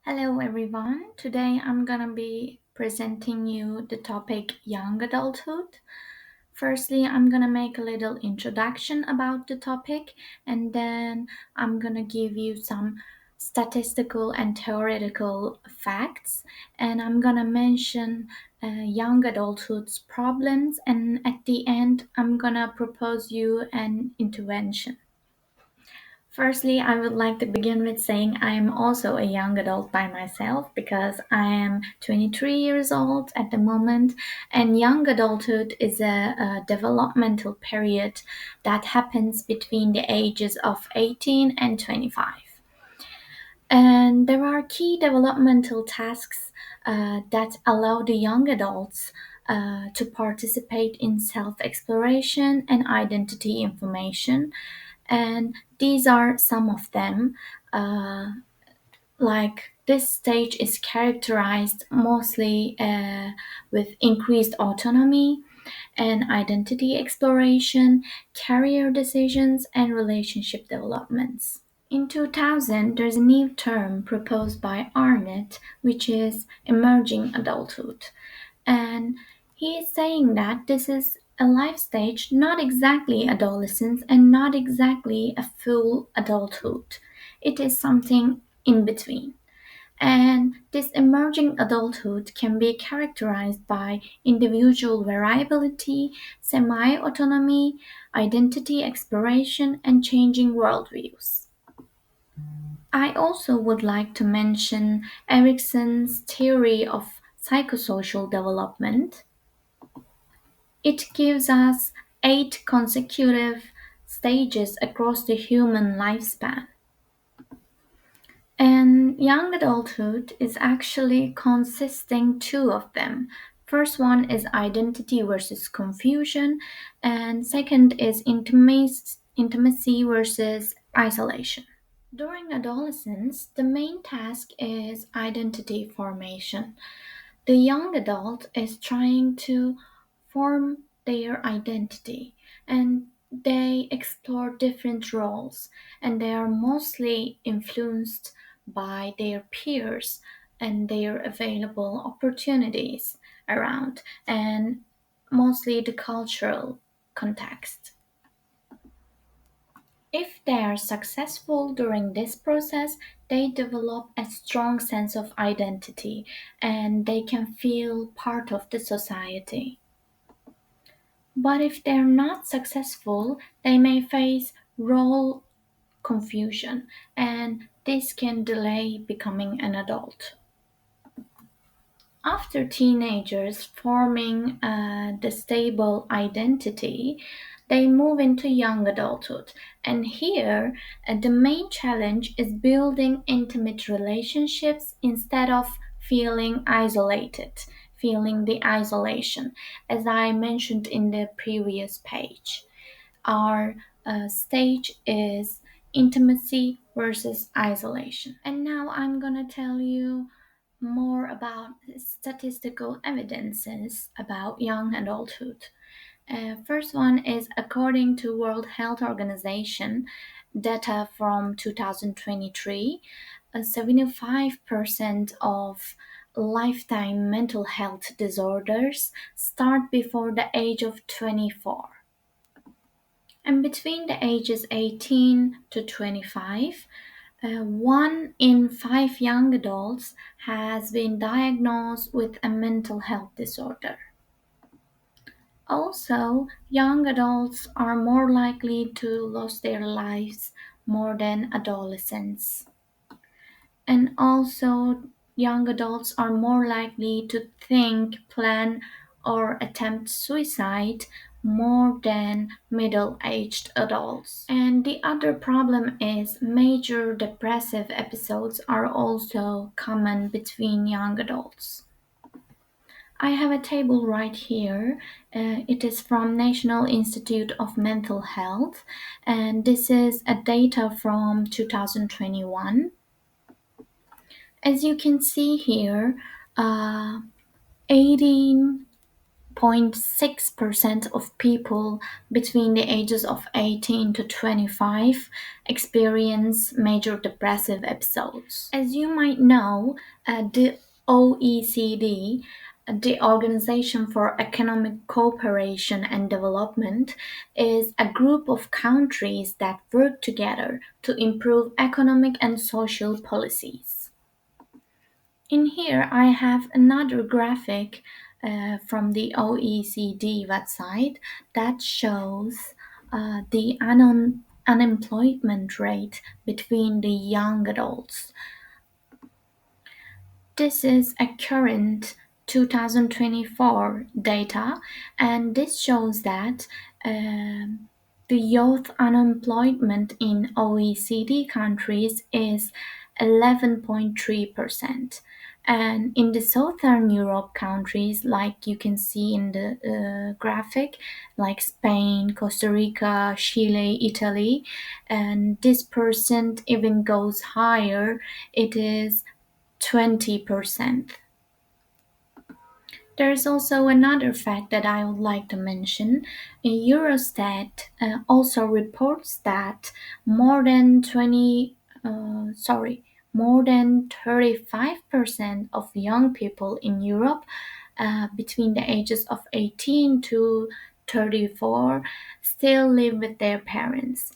Hello everyone. Today I'm gonna be presenting you the topic young adulthood. Firstly, I'm gonna make a little introduction about the topic and then I'm gonna give you some statistical and theoretical facts and I'm gonna mention young adulthood's problems and at the end I'm gonna propose you an intervention. Firstly, I would like to begin with saying I am also a young adult by myself because I am 23 years old at the moment, and young adulthood is a developmental period that happens between the ages of 18 and 25. And there are key developmental tasks that allow the young adults to participate in self exploration and identity information. And these are some of them. Like this stage is characterized mostly with increased autonomy and identity exploration, career decisions, and relationship developments. In 2000, there's a new term proposed by Arnett, which is emerging adulthood. And he is saying that this is a life stage, not exactly adolescence and not exactly a full adulthood. It is something in between. And this emerging adulthood can be characterized by individual variability, semi autonomy, identity exploration, and changing worldviews. I also would like to mention Erikson's theory of psychosocial development. It gives us 8 consecutive stages across the human lifespan. And young adulthood is actually consisting two of them. First one is identity versus confusion, and second is intimacy versus isolation. During adolescence, the main task is identity formation. The young adult is trying to form their identity and they explore different roles and they are mostly influenced by their peers and their available opportunities around and mostly the cultural context. If they are successful during this process, they develop a strong sense of identity and they can feel part of the society. But if they're not successful, they may face role confusion and this can delay becoming an adult. After teenagers forming the stable identity, they move into young adulthood. And here, the main challenge is building intimate relationships instead of feeling isolated, feeling the isolation, as I mentioned in the previous page. Our stage is intimacy versus isolation. And now I'm going to tell you more about statistical evidences about young adulthood. First one is according to World Health Organization data from 2023, 75% of lifetime mental health disorders start before the age of 24. And between the ages 18 to 25, 1 in 5 young adults has been diagnosed with a mental health disorder. Also, young adults are more likely to lose their lives more than adolescents. And also, young adults are more likely to think, plan, or attempt suicide more than middle aged adults. And the other problem is major depressive episodes are also common between young adults. I have a table right here. It is from National Institute of Mental Health, and this is a data from 2021. As you can see here, uh, 18 0.6% of people between the ages of 18 to 25 experience major depressive episodes. As you might know, the OECD, the Organization for Economic Cooperation and Development, is a group of countries that work together to improve economic and social policies. In here, I have another graphic from the OECD website that shows the unemployment rate between the young adults. This is a current 2024 data, and this shows that the youth unemployment in OECD countries is 11.3%. And in the Southern Europe countries, like you can see in the graphic, like Spain, Costa Rica, Chile, Italy, and this percent even goes higher. It is 20%. There is also another fact that I would like to mention. Eurostat also reports that more than 20, more than 35% of young people in Europe between the ages of 18 to 34 still live with their parents.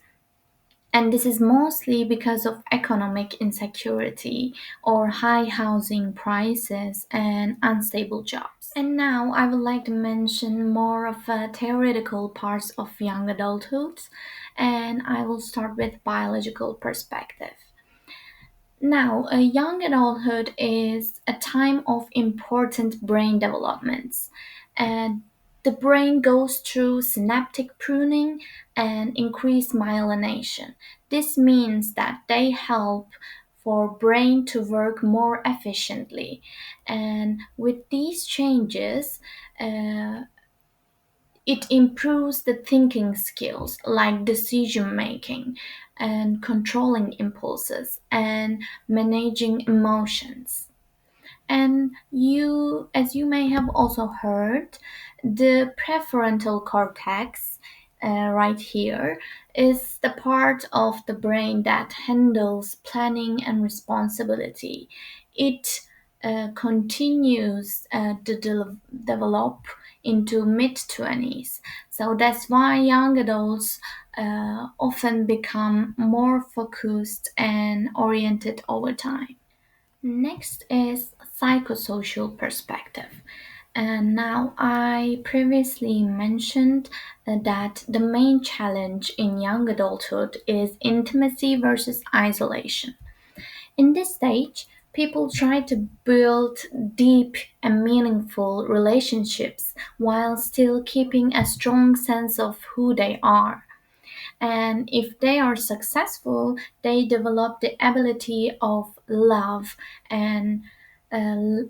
And this is mostly because of economic insecurity or high housing prices and unstable jobs. And now I would like to mention more of theoretical parts of young adulthood, and I will start with biological perspective. Now, a young adulthood is a time of important brain developments, and the brain goes through synaptic pruning and increased myelination. This means that they help for brain to work more efficiently, and with these changes, uh, it improves the thinking skills like decision making and controlling impulses and managing emotions. And as you may have also heard, the prefrontal cortex, right here, is the part of the brain that handles planning and responsibility. It continues to develop into mid 20s. So that's why young adults often become more focused and oriented over time. Next is psychosocial perspective. And now I previously mentioned that the main challenge in young adulthood is intimacy versus isolation. In this stage, people try to build deep and meaningful relationships while still keeping a strong sense of who they are. And if they are successful, they develop the ability of love and uh,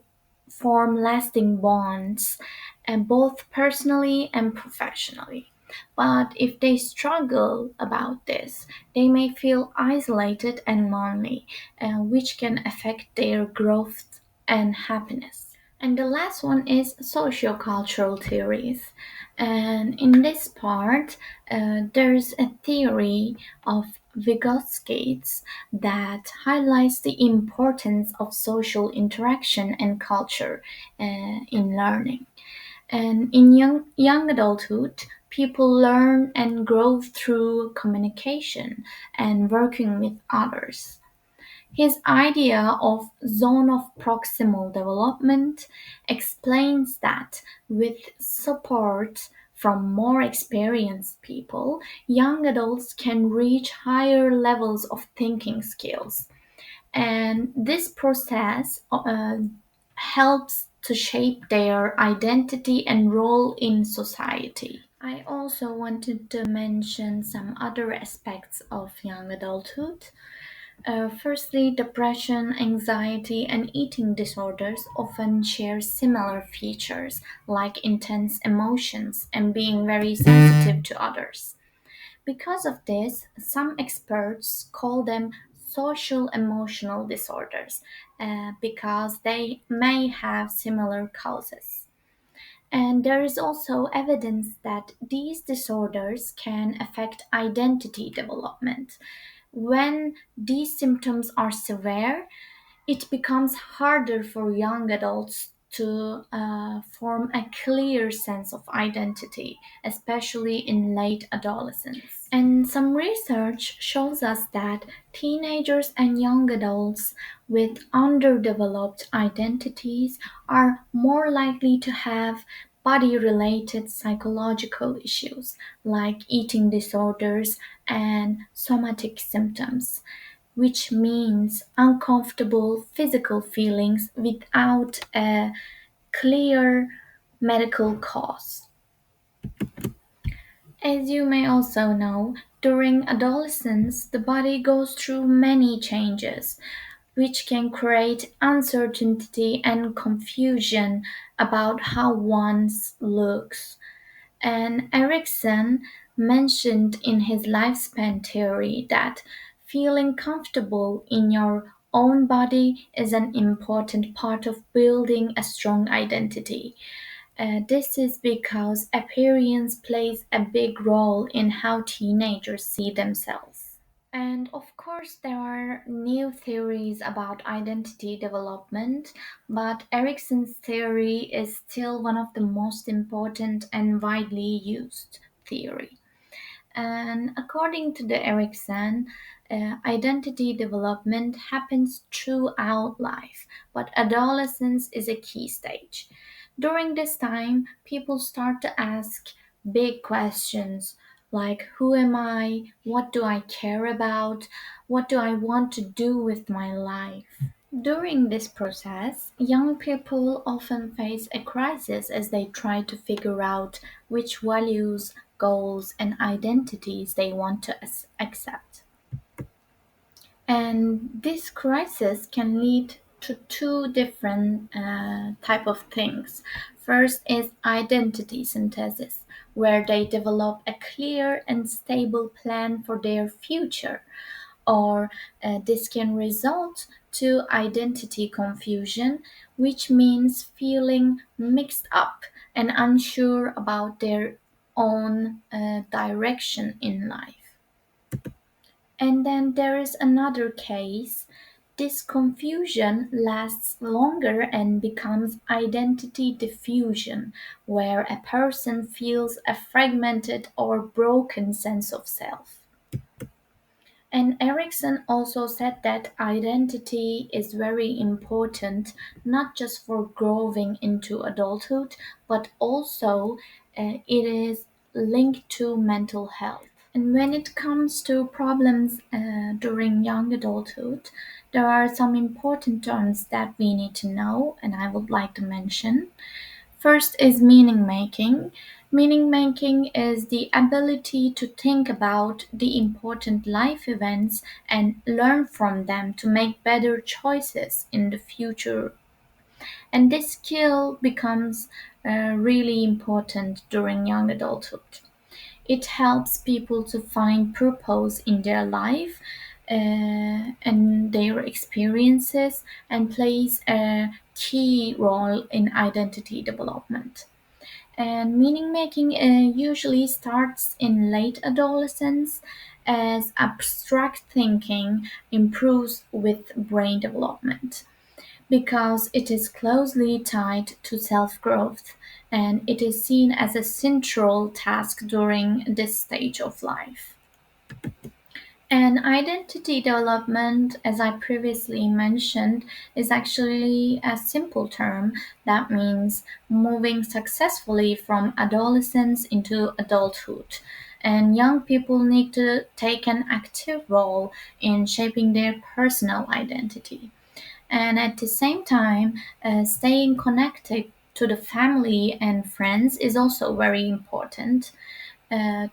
form lasting bonds, and both personally and professionally. But if they struggle about this, they may feel isolated and lonely, which can affect their growth and happiness. And the last one is sociocultural theories. And in this part, there's a theory of Vygotsky's that highlights the importance of social interaction and culture in learning. And in young adulthood, people learn and grow through communication and working with others. His idea of zone of proximal development explains that with support from more experienced people, young adults can reach higher levels of thinking skills. And this process helps to shape their identity and role in society. I also wanted to mention some other aspects of young adulthood. Firstly, depression, anxiety, and eating disorders often share similar features like intense emotions and being very sensitive to others. Because of this, some experts call them social emotional disorders because they may have similar causes. And there is also evidence that these disorders can affect identity development. When these symptoms are severe, it becomes harder for young adults to form a clear sense of identity, especially in late adolescence. And some research shows us that teenagers and young adults with underdeveloped identities are more likely to have body related psychological issues like eating disorders and somatic symptoms, which means uncomfortable physical feelings without a clear medical cause. As you may also know, during adolescence, the body goes through many changes, which can create uncertainty and confusion about how one looks. And Erickson mentioned in his lifespan theory that feeling comfortable in your own body is an important part of building a strong identity. This is because appearance plays a big role in how teenagers see themselves. And of course, there are new theories about identity development, but Erickson's theory is still one of the most important and widely used theory. And according to the Erickson, identity development happens throughout life, but adolescence is a key stage. During this time, people start to ask big questions like who am I? What do I care about? What do I want to do with my life? During this process, young people often face a crisis as they try to figure out which values, goals, and identities they want to accept. And this crisis can lead to two different type of things. First is identity synthesis, where they develop a clear and stable plan for their future, or this can result to identity confusion, which means feeling mixed up and unsure about their own direction in life. And then there is another case. This confusion lasts longer and becomes identity diffusion, where a person feels a fragmented or broken sense of self. And Erickson also said that identity is very important, not just for growing into adulthood, but also it is linked to mental health. And when it comes to problems during young adulthood, there are some important terms that we need to know, and I would like to mention. First is meaning making. Meaning making is the ability to think about the important life events and learn from them to make better choices in the future. And this skill becomes really important during young adulthood. It helps people to find purpose in their life and their experiences and plays a key role in identity development. And meaning making usually starts in late adolescence as abstract thinking improves with brain development because it is closely tied to self growth and it is seen as a central task during this stage of life. And identity development, as I previously mentioned, is actually a simple term that means moving successfully from adolescence into adulthood. And young people need to take an active role in shaping their personal identity. And at the same time, staying connected to the family and friends is also very important.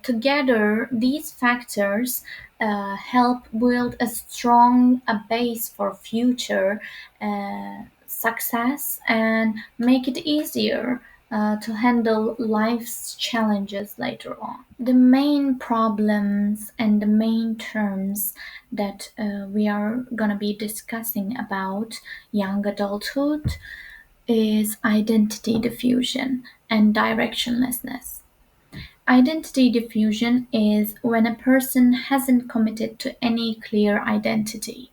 Together, these factors help build a strong base for future success and make it easier to handle life's challenges later on. The main problems and the main terms that we are going to be discussing about young adulthood is identity diffusion and directionlessness. Identity diffusion is when a person hasn't committed to any clear identity.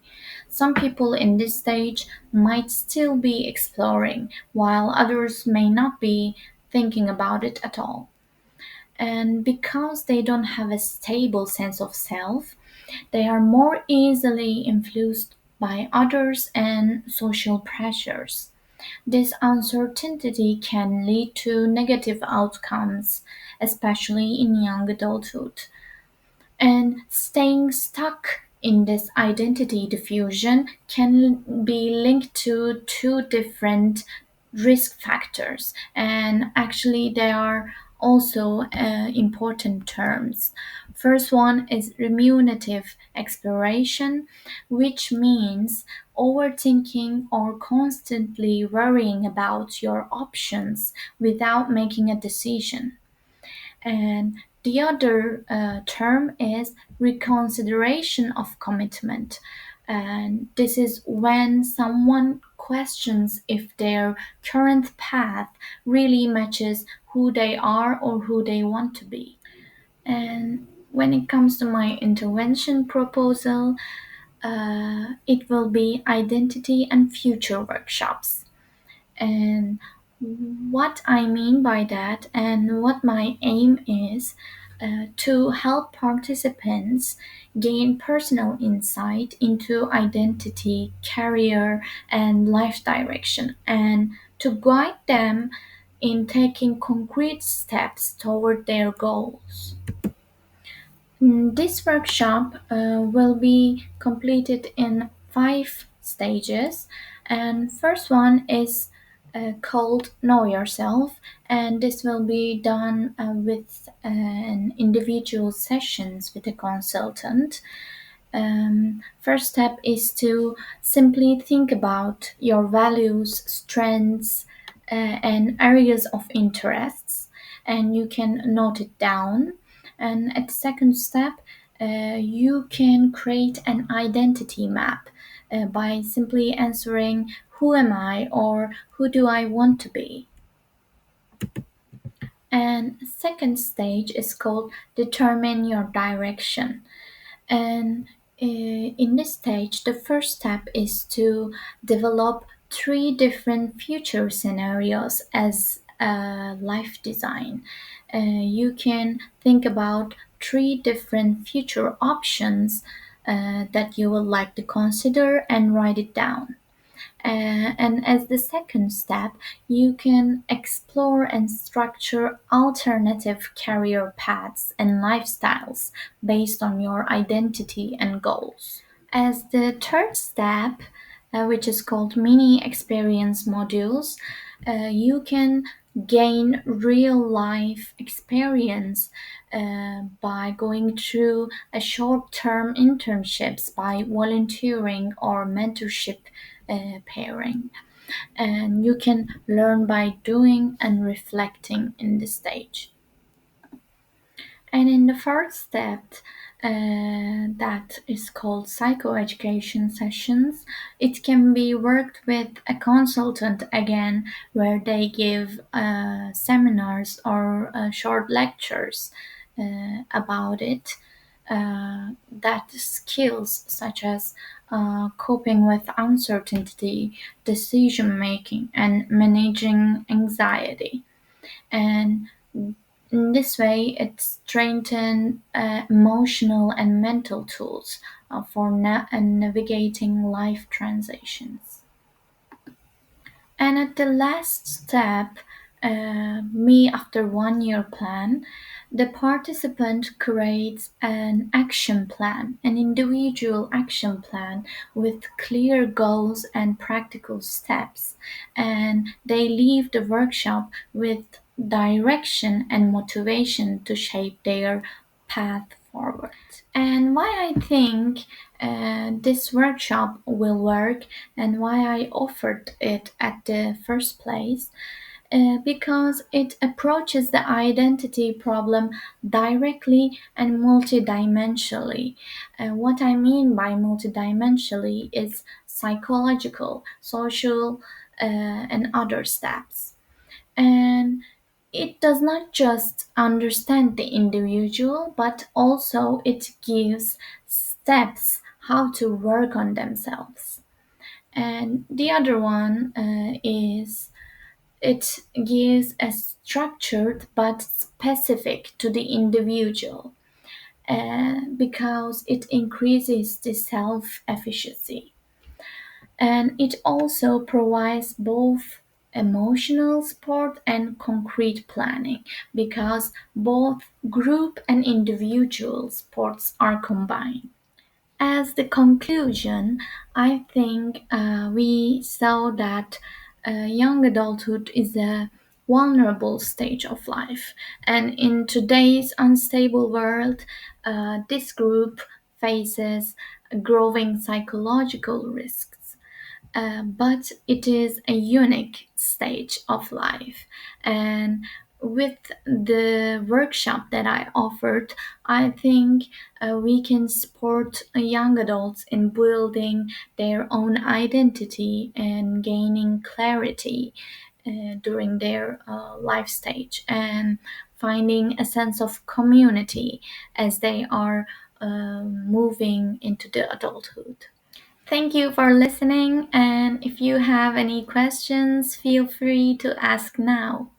Some people in this stage might still be exploring, while others may not be thinking about it at all. And because they don't have a stable sense of self, they are more easily influenced by others and social pressures. This uncertainty can lead to negative outcomes, especially in young adulthood. And staying stuck in this identity diffusion can be linked to two different risk factors, and actually, they are also important terms. First one is ruminative exploration, which means overthinking or constantly worrying about your options without making a decision. And the other term is reconsideration of commitment. And this is when someone questions if their current path really matches who they are or who they want to be. And when it comes to my intervention proposal, it will be identity and future workshops. And what I mean by that, and what my aim is, to help participants gain personal insight into identity, career, and life direction, and to guide them in taking concrete steps toward their goals. This workshop will be completed in 5 stages, and first one is called Know Yourself, and this will be done with an individual sessions with a consultant. First step is to simply think about your values, strengths, and areas of interests, and you can note it down. And at the second step, you can create an identity map by simply answering who am I or who do I want to be. And second stage is called determine your direction. And in this stage, the first step is to develop 3 different future scenarios as a life design. You can think about 3 different future options that you would like to consider and write it down. And as the second step, you can explore and structure alternative career paths and lifestyles based on your identity and goals. As the third step, which is called mini experience modules, you can gain real life experience by going through a short term internships by volunteering or mentorship pairing. And you can learn by doing and reflecting in this stage. And in the first step, that is called psychoeducation sessions, it can be worked with a consultant again, where they give seminars or short lectures about it. That skills such as coping with uncertainty, decision making, and managing anxiety. And in this way, it strengthens emotional and mental tools for navigating life transitions. And at the last step, me after 1 year plan, the participant creates an action plan, an individual action plan with clear goals and practical steps. And they leave the workshop with direction and motivation to shape their path forward. And why I think this workshop will work and why I offered it at the first place, because it approaches the identity problem directly and multidimensionally. What I mean by multidimensionally is psychological, social, and other steps. And it does not just understand the individual, but also it gives steps how to work on themselves. And the other one is it gives a structured but specific to the individual because it increases the self efficacy. And it also provides both emotional support and concrete planning because both group and individual supports are combined. As the conclusion, I think we saw that young adulthood is a vulnerable stage of life, and in today's unstable world, this group faces growing psychological risks. But it is a unique stage of life. And with the workshop that I offered, I think we can support young adults in building their own identity and gaining clarity during their life stage and finding a sense of community as they are moving into the adulthood. Thank you for listening, and if you have any questions, feel free to ask now.